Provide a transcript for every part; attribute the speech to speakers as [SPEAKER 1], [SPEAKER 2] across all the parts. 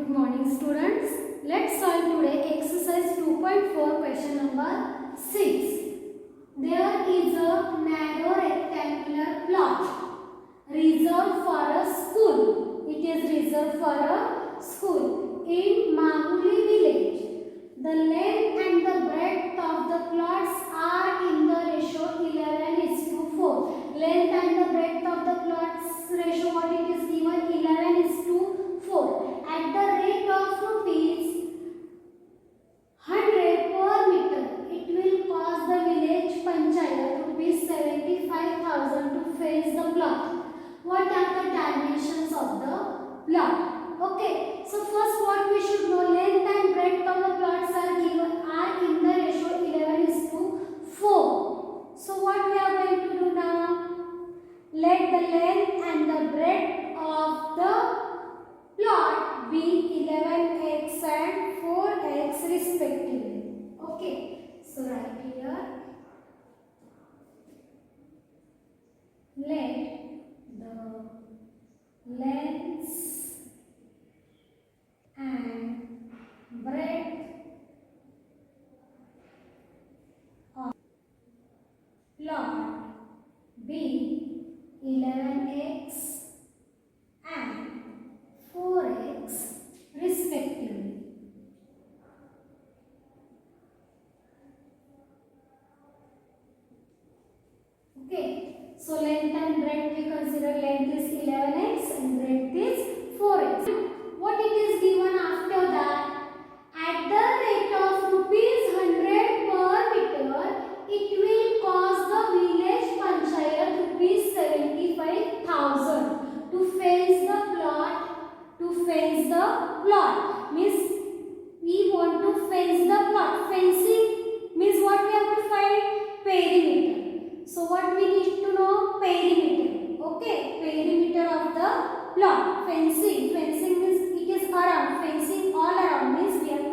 [SPEAKER 1] Good morning students. Let's solve today exercise 2.4 question number 6. There is a narrow rectangular plot reserved for a school. It is reserved for a school in Mahuli village. The length and the breadth of the plots are in the ratio 11:4. Length and the breadth of the plots ratio what it is given 11:4. At the rate of rupees 100 per meter, it will cost the village panchayat rupees 75,000 to fence the plot. What are the dimensions of the plot? Okay, so first what we should know, length and breadth of the plots are given are in the ratio 11:4. So what we are going to do now? Let the length and the breadth of the plot be 11x and 4x respectively. Okay, so right here, let the length and breadth of plot be 11x and 4x respectively. Okay, so length and breadth we consider length is 11x and breadth is 4x. What it is given after that? At the rate of rupees 100 per meter, it will cost the village panchayat rupees 75,000 to fence the plot. To fence the plot means we want to fence the plot. Fencing means what we have to find? Perimeter. So what we need to know? Perimeter. Okay, perimeter of the plot. Fencing means it is around. Fencing all around means we have to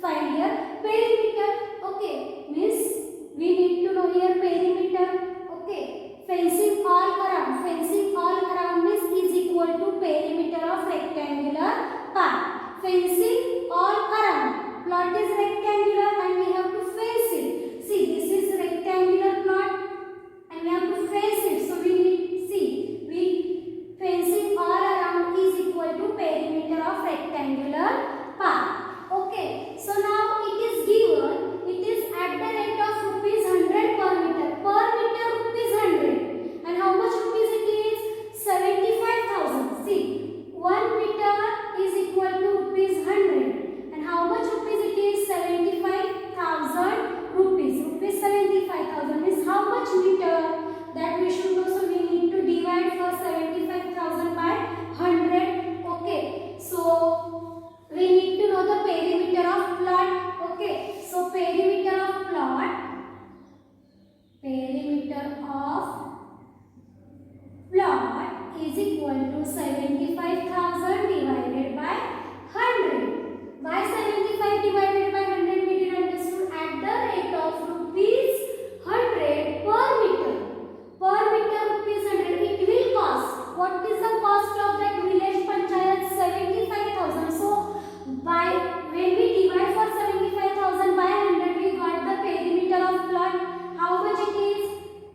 [SPEAKER 1] find here perimeter. Okay, means we need to know here perimeter. Okay, fencing all around. Fencing all around means is equal to perimeter of rectangular part. Fencing all around. Plot is rectangular and we have to fence it. See, this is rectangular plot and we have to fence it. So we need, see, we fencing all around is equal to perimeter of rectangular part. Okay, so now it is given, it is at the rate of rupees 100 per meter. Per meter rupees 100. And how much rupees it is? 75,000. See, 1 meter is equal to rupees 100. And how much rupees it is? 75,000 rupees. Rupees 75,000 is how much meter? That we should know. So we need to divide for 75,000 by 100. Okay, so we need to know the perimeter of plot. Okay, so perimeter of plot is equal to 75,000 divided by 100. By 75 divided by 100 we did understood at the rate of rupees 100 per meter. Per meter rupees 100 it will cost. What is the cost of that village panchayat? 75,000. So by when we divide for 75,000 by 100 we got the perimeter of plot. How much it is?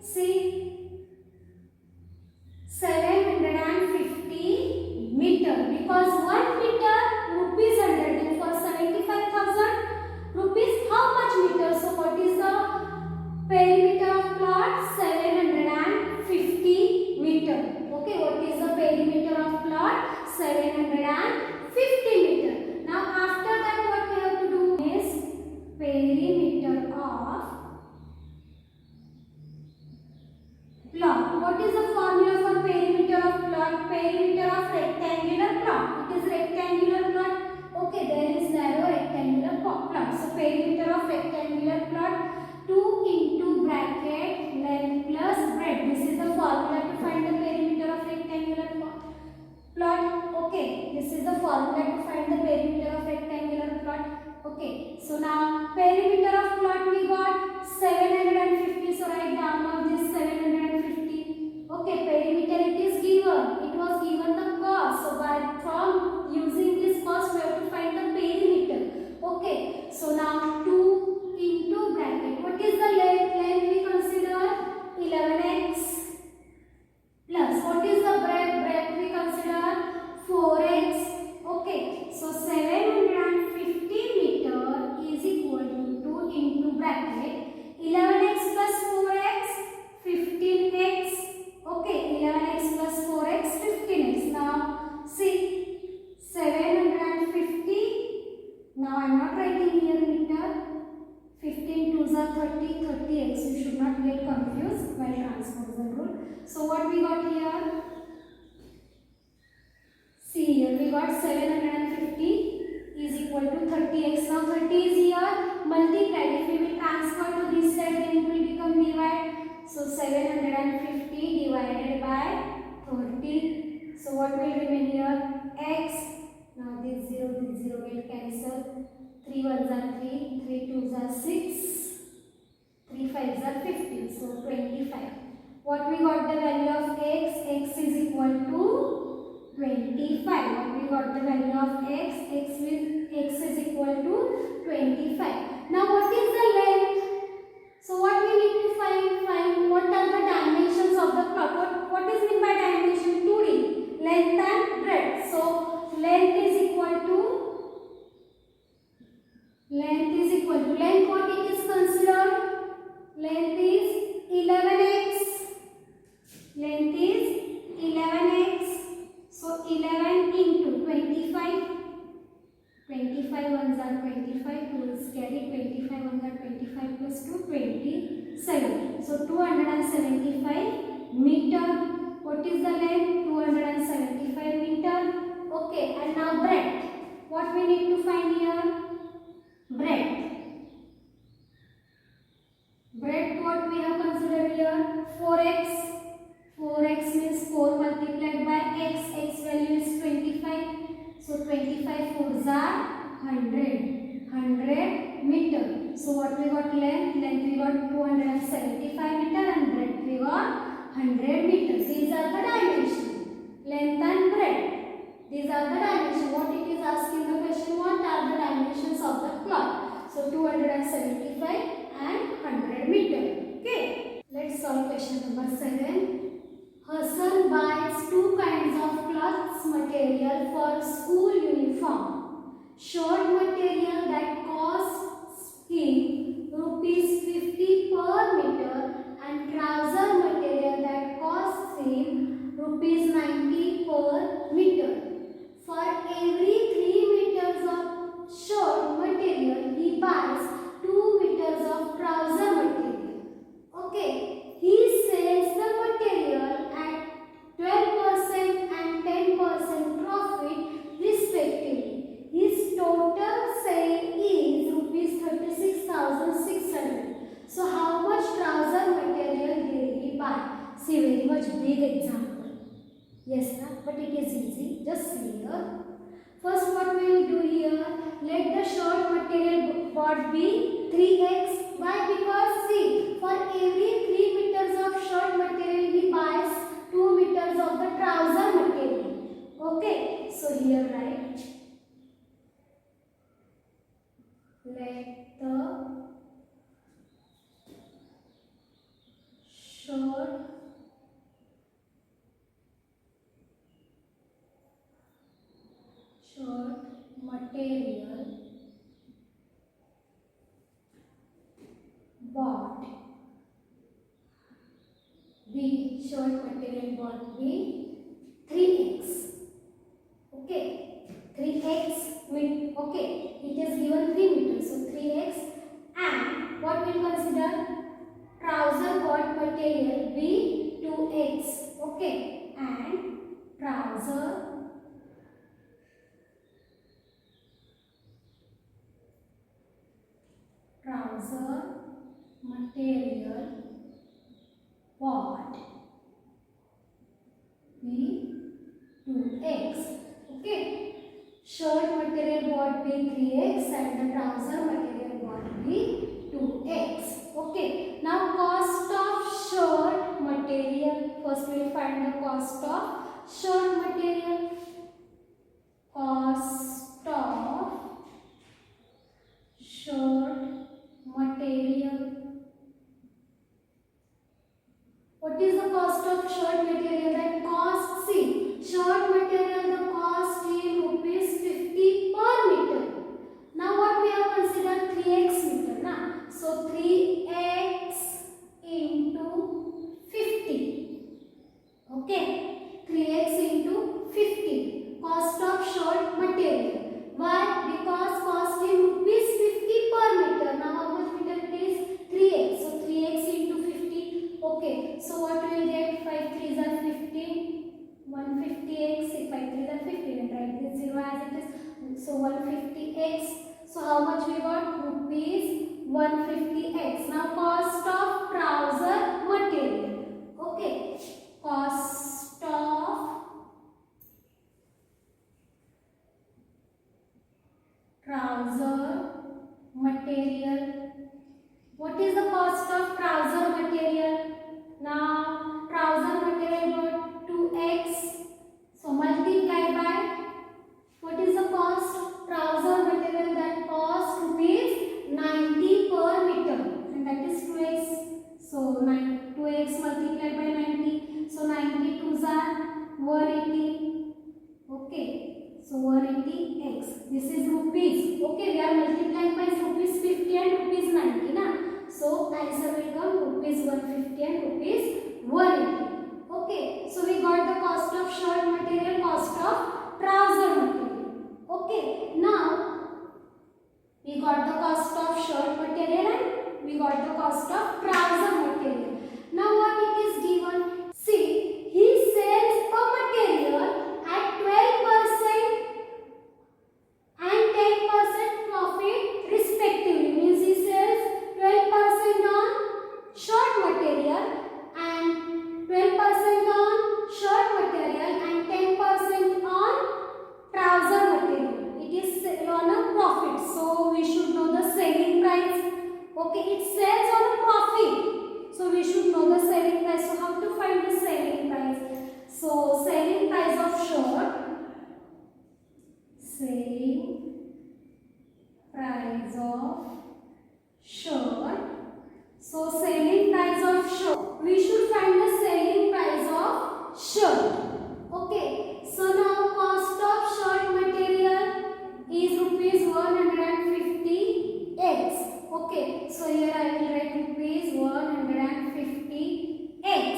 [SPEAKER 1] See, 750 meter, because 1 meter rupees 100 and for 75,000 rupees how much meter? So what is the perimeter of plot? 750 meter. Okay, what is the perimeter of plot? 750 meter. Now after that what we have to do is perimeter of plot. What is the formula for perimeter of plot? Perimeter of rectangular plot. It is rectangular plot. Okay, there is narrow rectangular plot. So perimeter of rectangular plot 2 into bracket length plus breadth. This is the formula to find the perimeter of rectangular plot. Okay, this is the formula to find the perimeter of rectangular plot. Okay, so now perimeter of plot we got 750. So write down of this 750. Okay, perimeter it is given. It was given the cost. So by from using this cost we have to 30, 30x. You should not get confused while transposal rule. So what we got here? See here, we got 750 is equal to 30x. Now 30 is here multiplied. If we will transfer to this side, then it will become divide. So 750 divided by 30. So what will remain here? X. Now this 0 get cancelled. 3 1s are 3, 3 2s are 6, 3 5s are 15. So 25. What we got the value of x? X is equal to 25. What we got the value of x? X is equal to 25. Now what is the length? So what we need to find what are the dimensions of the plot. What is meant by dimension? 2D. Length and breadth. So length is equal to length what it is considered? Length is 11x. Length is 11x. So 11 into 25. 25 ones are 25. 2 is carry. 25 ones are 25 plus 2, 27. So 275 meter. What is the length? 275 meter. Okay, and now breadth. What we need to find here? Breadth. Breadth what we have considered here? 4x. 4x means 4 multiplied by x. X value is 25. So 25 4s are 100. 100 meter. So what we got length? Length we got 275 meter and breadth we got 100 meters. These are the dimensions. Length and breadth. These are the dimensions. What it is asking the question, what are the dimensions of the plot? So 275 and 100 meter. Okay. Let's solve question number 7. Hassan buys 2 kinds of cloth material for school uniform. Short material that costs him rupees 50 per meter and trouser material that costs him rupees 90 per meter. For every 3 meters of short material, he buys 2 meters of trouser material. Okay, he sells the material at 12% and 10% profit respectively. His total sale is rupees 36,600. So how much trouser material did he buy? See, very much big example. Yes, but it is easy. Just see here. First, what we will do here? Let the short material bought be 3x. Why? Because see, for every 3 meters of short material, he buys 2 meters of the trouser material. Okay. So here write. Let the short material bought be 3x. Okay, 3x mean, okay, it is given 3 meters, so 3x, and what we will consider? Trouser bought material be 2x. Okay, and trouser material bought be 2x. Okay, shirt material bought be 3x and the trouser material bought be 2x. Okay, now cost of shirt material. First we will find the cost of shirt material. Cost of shirt material. What is the cost of shirt material? That cost, see, shirt material, the cost is rupees 50 per meter. Now what we have considered? 3x meter. Na? So 3x into 50. Okay, 3x into 50. Cost of shirt material. 150x. So how much we got? Rupees 150x. Now cost of trouser material. Okay, cost of trouser material. What is the cost of trouser material? Now trouser material got 2x. So multiply by, what is the cost? Trouser material that cost rupees 90 per meter, and that is 2x. So 2x multiplied by 90. So 90 2s are 180. Okay. So 180x. This is rupees. Okay. We are multiplying by rupees 50 and rupees 90. Na? So answer will come rupees 150 and rupees 180. Okay. So we got the cost of shirt material, cost of trouser material. Okay. Now we got the cost of shirt material and we got the cost of trouser material. Now what it is given? See, he sells a material at 12% and 10% profit respectively. Means he sells 12% on shirt material and 12% on shirt material and 10% on trouser material. It is on a profit. So we should know the selling price. Okay, it sells on a profit. So we should know the selling price. So how to find the selling price? So selling price of shirt. Selling price of shirt. So selling price of shirt. We should find the selling price of shirt. Okay. So now cost of shirt material is rupees 150x. Okay. So here I will write rupees 150x.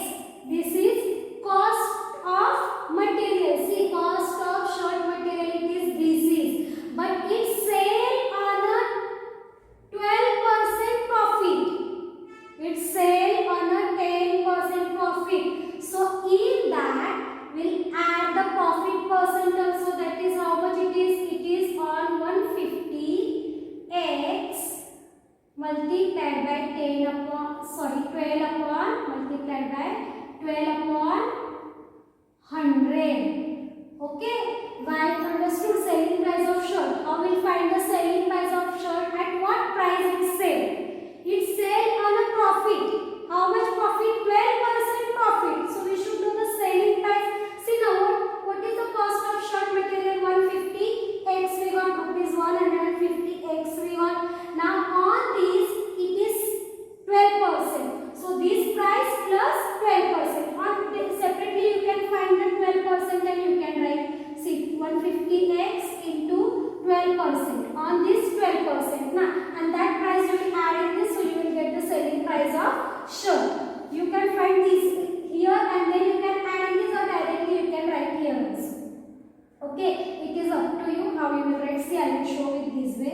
[SPEAKER 1] This is cost of material. See, cost of shirt material, it is this is. But it sale on a 12% profit. It sale on a 10% profit. So in that we'll add the profit percent also. That is how much it is. It is on 150x multiplied by 12 upon multiplied by 12 upon 100. Okay. Well understood. Selling price of shirt. How will find the selling price of shirt? At what price it sell? It sell on a profit. How much profit? 12% profit. So we should know the selling price. See now what is the cost of shirt material? 150x. We got rupees 150x. We got. Now on this it is 12%. So this price plus 12%. On separately you can find the 12% and you can write. See 150x into 12%. On this 12%. Now and that price you will add in this, so you will get the selling price of shirt. You can find this here and then you can add in this, or directly you can write here also. Okay, it is up to you how you will write. See, I will show it this way.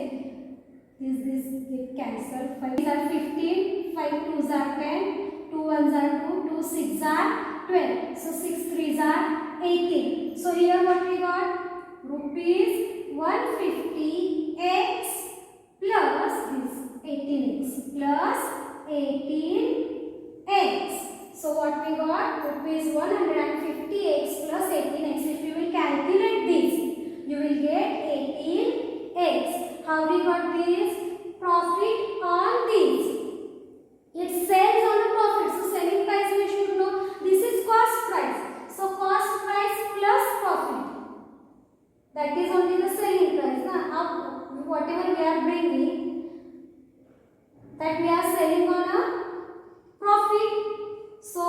[SPEAKER 1] This get cancelled. 5 are 15, 5 2s are 10, 2 1s are 2, 2 6s are 12. So 6 3s are 18. So here what we got? Rupees 150x plus this 18x plus 18x. So what we got? Rupees 150x plus 18x. If you will calculate this, you will get 18x. How we got this? Profit on this. It sells on a profit. So selling price we should know. This is cost price. So cost price plus profit. That is only the selling price. Now whatever we are bringing, that we are selling on a profit. So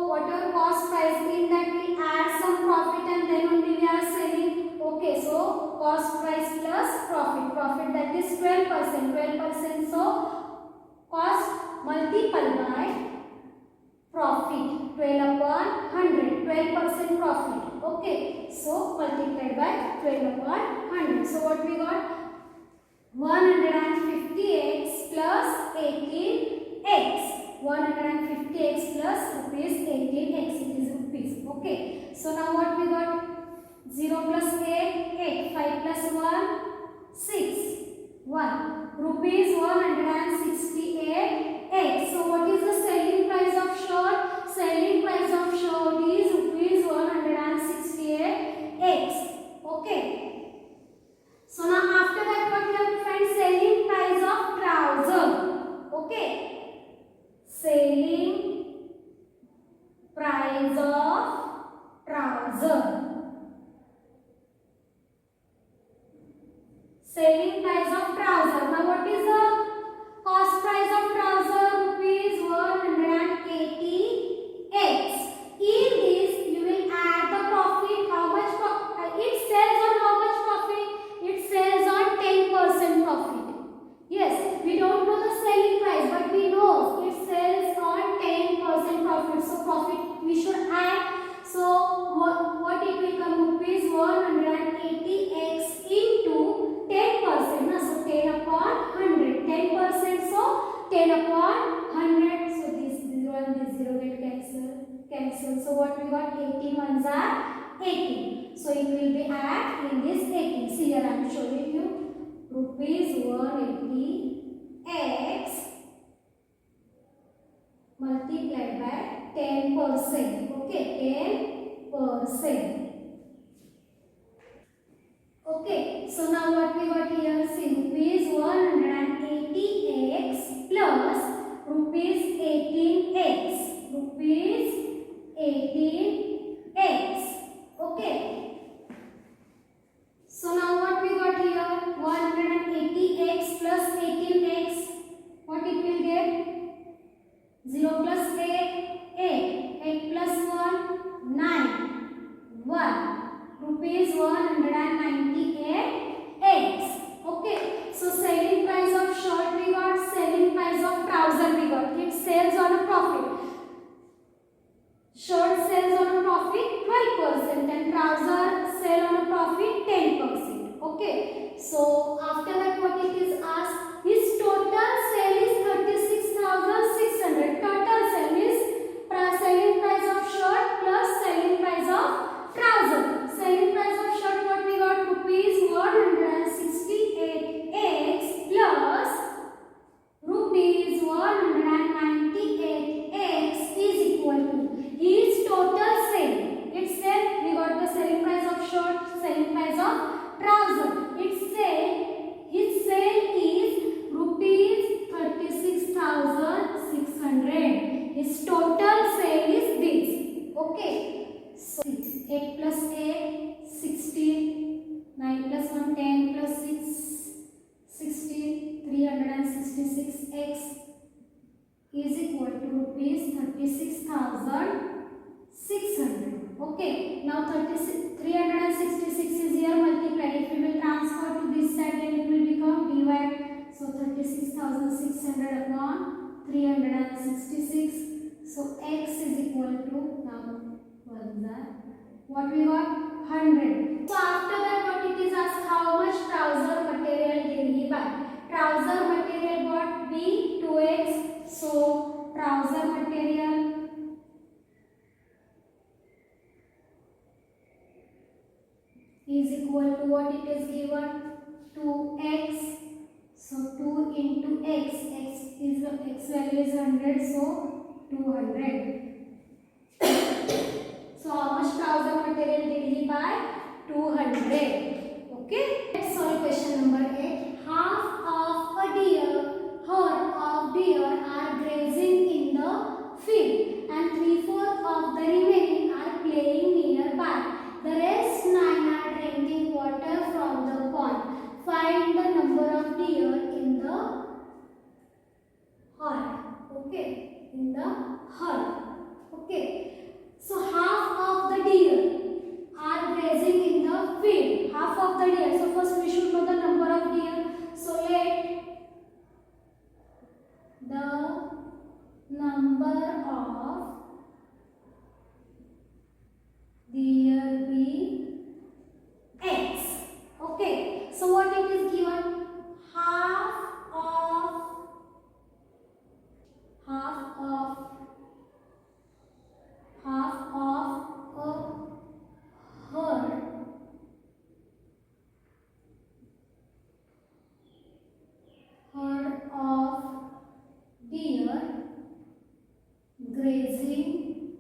[SPEAKER 1] whatever cost price, in that we add some profit and then only we are selling. Okay, so cost price plus profit. Profit, that is 12%. 12%. So cost multiplied by profit. 12 upon 100. 12% profit. Okay, so multiplied by 12 upon 100. So what we got? 150x plus 18x. 150x plus rupees 18x. It is rupees. Okay. So now what we got? 0 plus 8, 8. 5 plus 1, 1. Rupees 168x. So what is the selling price of shirt? Selling price of shirt is rupees 168x. Okay. So now after that what we have to find? Selling price of trouser. Okay. Selling price of trouser. Selling price of trouser. Now what is the cost price of trouser? Rupees 180x. In this you will add the profit. How much it sells on how much profit? It sells on 10% profit. Yes, we don't know the selling price, but we know it sells on 10% profit. So profit we should add. So what it will come? Rupees 180x into 10%. So 10 upon 100. 10%. So 10 upon 100. So this 0 and this 0 get cancel. So what we got? 18 ones are 18. So it will be add in this 18. See here I am showing you. Rupees 180x multiplied by 10%. Okay, 10%. Okay, so now what we got here? See, rupees 180x plus rupees 18x. Rupees 18x. Okay. So now what we got here? 180x plus 18x. What it will get? 0 plus 8. 8 plus 1. 9. 1. Rupees 198x. Okay. So selling price of shirt we got. Selling price of trouser we got. It sells on a profit. Shirt sells on a profit 12% and trouser sell on a profit 10%. Okay. So after that what it is asked? His total sale is 36,600. Total sale is selling price of shirt plus selling price of trouser. Selling price of shirt what we got? Rupees 168x plus rupees 198x is equal to his total sale. Its sale we got the selling price of shirt, selling price of trouser. Its sale, his sale is rupees 36,600. His total sale is this. Okay. So 8 plus 8, 16. 9 plus 1, 10 plus 6, 16. 366x is equal to rupees 36,600. Okay. Now 366 is here multiplied. If we will transfer to this side, then it will become divide. So 36,600 upon 366. So x is equal to now what we got? 100. So after that what it is asked? How much trouser material did he buy? Trouser material got B 2x. So trouser material is equal to what it is given? 2x. So 2 into x. X value is 100. So 200. So how much trouser material did he buy? 200. Okay. Let's solve question number 8. Half of a herd of deer are grazing in the field and 3/4 of the remaining are playing nearby. The rest 9 are drinking water from the pond. Find the number of deer in the herd. Okay. In the herd. Okay. So half of the deer are grazing in the field. Half of the deer. So first we should know the number of deer. So let the number of deer be x. Okay. So what it is given? Half of grazing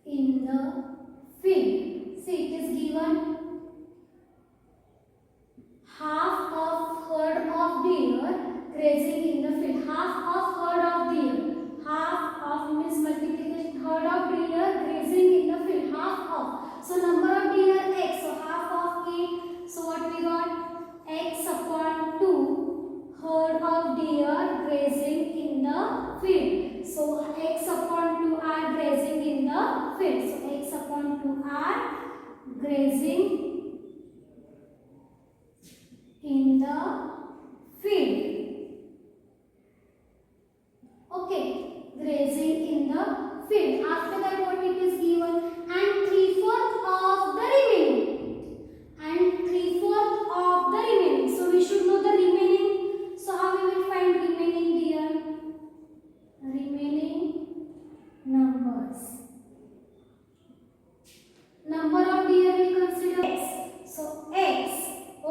[SPEAKER 1] in the field. See, it is given half of herd of deer grazing in the field. Half of herd of deer. Half of means multiplication. Herd of deer grazing in the field. Half of. So number of deer x. So half of it. So what we got? X upon 2 herd of deer grazing in the field. So x upon 2 are grazing in the field. So x upon 2 are grazing in the field. Okay, grazing in the field. After that, what it is given? And 3/4 of the remaining. And 3/4 of the remaining. So we should know the remaining. So how we will find remaining deer? Remaining numbers. Number of deer we consider x. So x.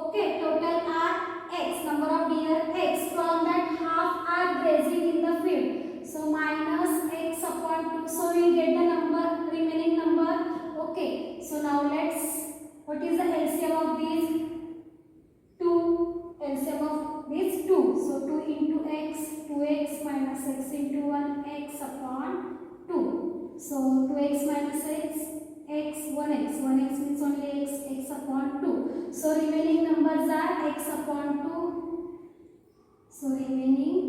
[SPEAKER 1] Okay, total are x. Number of deer x. From that half are grazing in the field. So minus x upon 2. So we get the number, remaining number. Okay. So now what is the LCM of these? 2. LCM of these 2. So 2 into x, 2x minus x into 1, x upon 2. So 2x minus x, 1x means only x upon 2. So remaining numbers are x upon 2. So remaining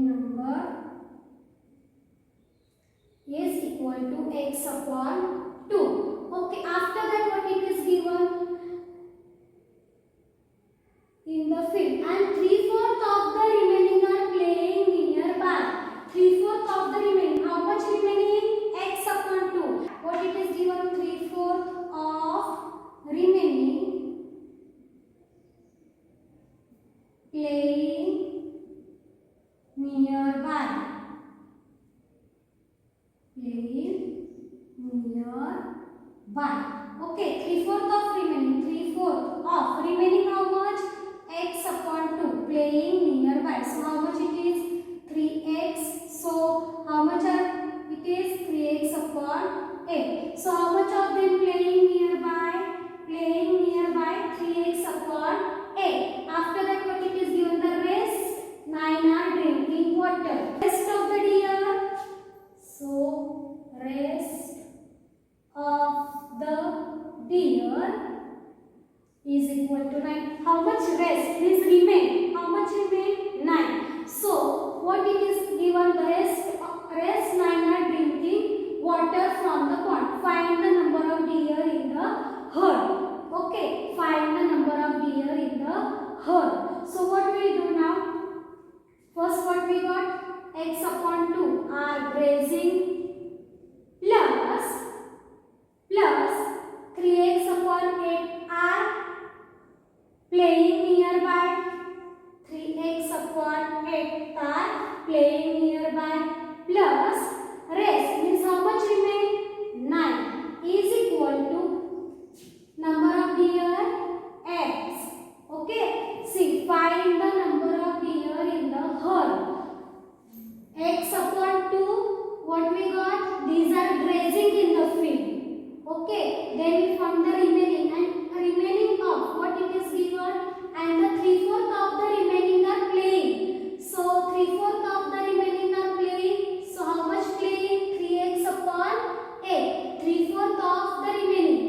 [SPEAKER 1] number is equal to x upon 2. Okay, after that what it is given? In the field, and 3/4 of the remaining are playing nearby. 3/4 of the remaining. How much remaining? X upon 2. What it is given? 3/4 of remaining playing nearby. Playing nearby. Okay, 3/4 of remaining. 3/4 of remaining how much? X upon 2 playing nearby. So how much it is? 3x. So how much it is? 3x upon 8. So how much of them playing nearby? Playing nearby 3x upon 8. After that what it is given? The rest 9 are drinking water. Rest of the deer. So rest of the deer is equal to 9. How much rest? Please remain. How much remain? 9. So what it is given? The rest 9 are drinking water from the pond. Find the number of deer in the herd. Okay. Find the number of deer in the herd. So what we do now? First what we got? X upon 2 are grazing plus 3x upon 8 are playing nearby. 3x upon 8 are playing nearby plus rest means how much remain? 9 is equal to number of deer x. Okay. See, find the number of deer in the herd. X upon 2, what we got? These are grazing in the field. Okay. Then we found the remaining, and remaining of what it is given, and the 3/4 of the remaining are playing. So 3/4 of the remaining are playing. So how much playing? 3x upon 8. 3/4 of the remaining.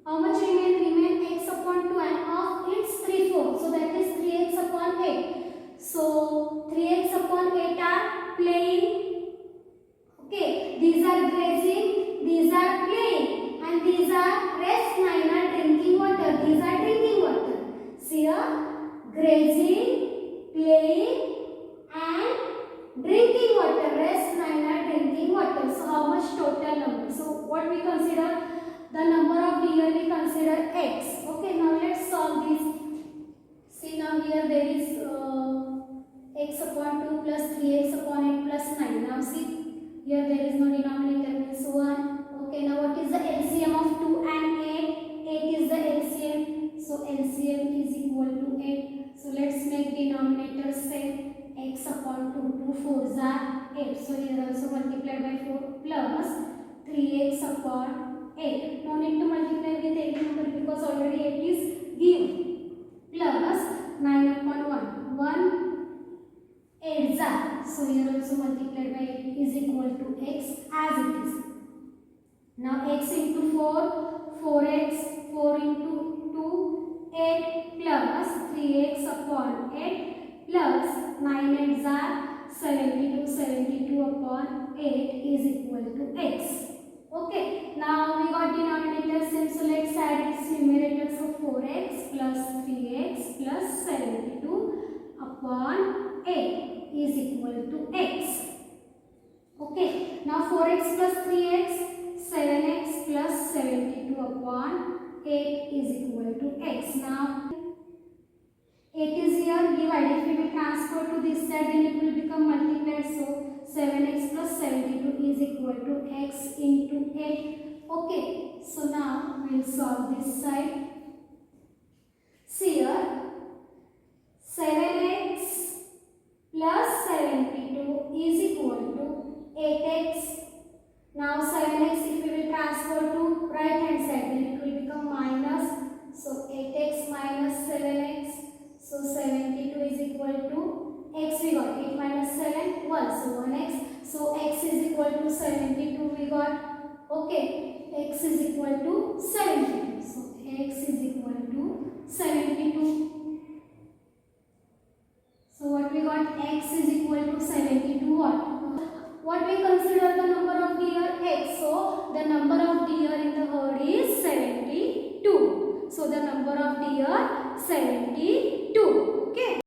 [SPEAKER 1] How much remain x upon 2, and of its 3/4. So that is 3x upon 8. So 3x upon 8 are playing. Okay, these are grazing, these are playing, and these are rest 9 are drinking water. These are drinking water. See here, grazing, playing, and drinking water. Rest 9 are drinking water. So how much total number? So what we consider? The number of deer we consider x. Okay, now let's solve this. See, now here there is x upon 2 plus 3x upon 8 plus 9. Now see, here there is no denominator, means 1. Okay, now what is the LCM of 2 and 8? 8 is the LCM. So LCM is equal to 8. So let's make denominator same. X upon 2. 2 4s are 8. So here also multiplied by 4 plus 3x upon 8. No need to multiply with 8 number because already 8 is given. Plus 9 upon 1. 1 8s are. So here also multiplied by 8 is equal to x as it is. Now x into 4, 4x, 4 into 2, 8 plus 3x upon 8 plus 9 8s are 72, 72 upon 8 is equal to x. Okay, now we got denominator same, so let's add its numerators of 4x plus 3x plus 72 upon 8 is equal to x. Okay, now 4x plus 3x, 7x plus 72 upon 8 is equal to x. Now 8 is here, divide. If we will transfer to this side, then it will become multiplied. So 7x plus 72 is equal to x into 8. Okay, so now we will solve this side. See here, 7x plus 72 is equal to 8x. Now 7x, if we will transfer to right hand side, then it will become minus. So 8x minus 7x. So 72 is equal to x we got. 8 minus 7, 1. So 1x. So x is equal to 72 we got. Okay. X is equal to 72. So x is equal to 72. So what we got? X is equal to 72 what we consider the number of deer? X. So the number of deer in the herd is 72. So the number of deer 72. Okay.